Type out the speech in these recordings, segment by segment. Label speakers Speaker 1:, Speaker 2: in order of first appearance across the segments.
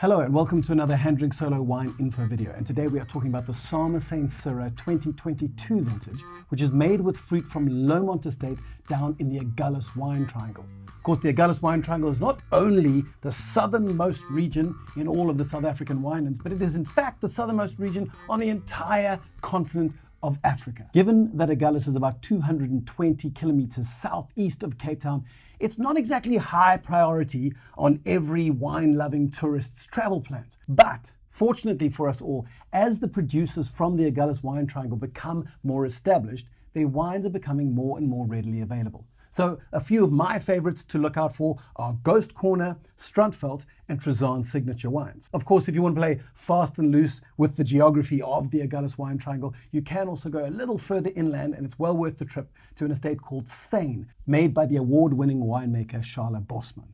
Speaker 1: Hello and welcome to another HanDrinksSolo Wine info video, and today we are talking about the Samesyn Syrah 2022 vintage, which is made with fruit from Lomont Estate down in the Agulhas wine triangle. Of course, the Agulhas wine triangle is not only the southernmost region in all of the South African winelands, but it is in fact the southernmost region on the entire continent of Africa. Given that Agulhas is about 220 kilometers southeast of Cape Town, it's not exactly high priority on every wine-loving tourist's travel plans. But fortunately for us all, as the producers from the Agulhas wine triangle become more established, their wines are becoming more and more readily available. So a few of my favorites to look out for are Ghost Corner, Strandveld, and Trezan signature wines. Of course, if you want to play fast and loose with the geography of the Agulhas wine triangle, you can also go a little further inland, and it's well worth the trip to an estate called Syrah, made by the award-winning winemaker Syrah Bosman.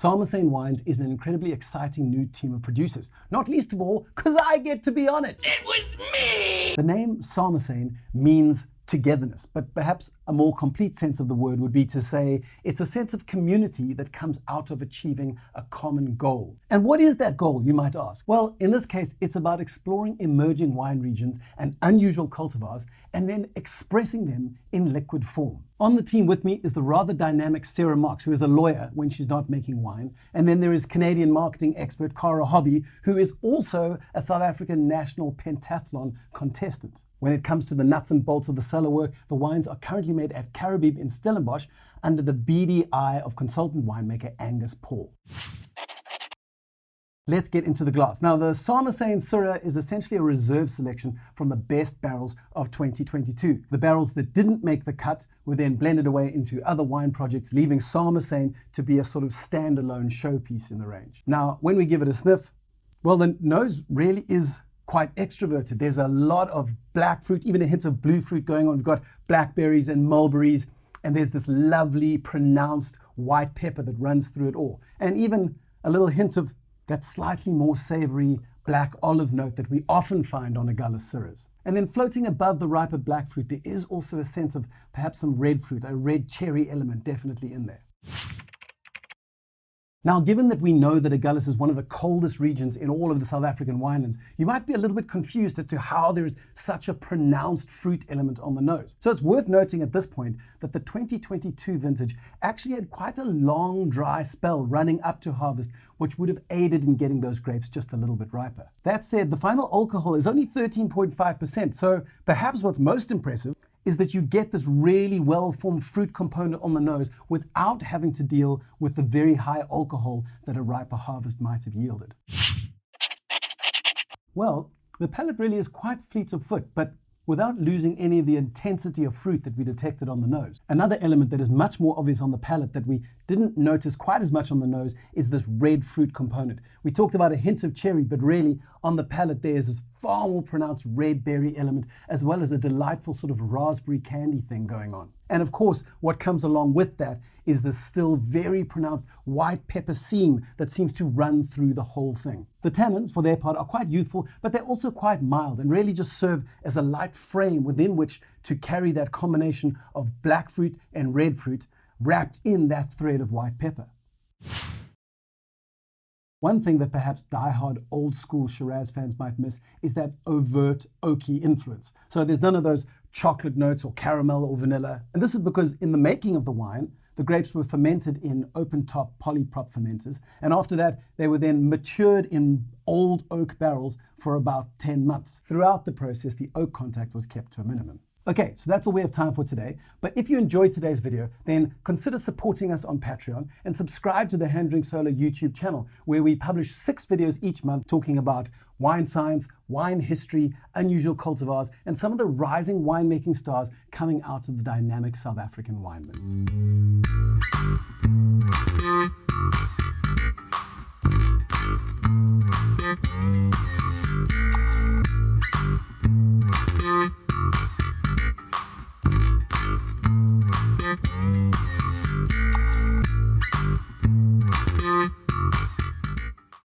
Speaker 1: Samesyn Wines is an incredibly exciting new team of producers, not least of all because I get to be on it. It was me! The name Samesyn means togetherness, but perhaps a more complete sense of the word would be to say it's a sense of community that comes out of achieving a common goal. And what is that goal, you might ask? Well, in this case, it's about exploring emerging wine regions and unusual cultivars and then expressing them in liquid form. On the team with me is the rather dynamic Syrah, who is a lawyer when she's not making wine. And then there is Canadian marketing expert Cara Hobby, who is also a South African national pentathlon contestant. When it comes to the nuts and bolts of the cellar work, the wines are currently made at Caribbean in Stellenbosch under the beady eye of consultant winemaker Angus Paul. Let's get into the glass. Now, the Samesyn Syrah is essentially a reserve selection from the best barrels of 2022. The barrels that didn't make the cut were then blended away into other wine projects, leaving Samesyn to be a sort of standalone showpiece in the range. Now, when we give it a sniff, well, the nose really is quite extroverted. There's a lot of black fruit, even a hint of blue fruit going on. We've got blackberries and mulberries, and there's this lovely pronounced white pepper that runs through it all. And even a little hint of that slightly more savory black olive note that we often find on Agulhas Syrahs. And then floating above the riper black fruit, there is also a sense of perhaps some red fruit, a red cherry element definitely in there. Now, given that we know that Agulhas is one of the coldest regions in all of the South African winelands, you might be a little bit confused as to how there is such a pronounced fruit element on the nose. So it's worth noting at this point that the 2022 vintage actually had quite a long dry spell running up to harvest, which would have aided in getting those grapes just a little bit riper. That said, the final alcohol is only 13.5%, so perhaps what's most impressive is that you get this really well-formed fruit component on the nose without having to deal with the very high alcohol that a riper harvest might have yielded. Well, the palate really is quite fleet of foot, but without losing any of the intensity of fruit that we detected on the nose. Another element that is much more obvious on the palate that we didn't notice quite as much on the nose is this red fruit component. We talked about a hint of cherry, but really on the palate there is this far more pronounced red berry element, as well as a delightful sort of raspberry candy thing going on. And of course, what comes along with that is the still very pronounced white pepper seam that seems to run through the whole thing. The tannins, for their part, are quite youthful, but they're also quite mild and really just serve as a light frame within which to carry that combination of black fruit and red fruit wrapped in that thread of white pepper. One thing that perhaps die-hard old-school Shiraz fans might miss is that overt oaky influence. So there's none of those chocolate notes or caramel or vanilla. And this is because in the making of the wine, the grapes were fermented in open-top polyprop fermenters. And after that, they were then matured in old oak barrels for about 10 months. Throughout the process, the oak contact was kept to a minimum. Okay, so that's all we have time for today. But if you enjoyed today's video, then consider supporting us on Patreon and subscribe to the HanDrinksSolo YouTube channel, where we publish 6 videos each month talking about wine science, wine history, unusual cultivars, and some of the rising winemaking stars coming out of the dynamic South African winelands.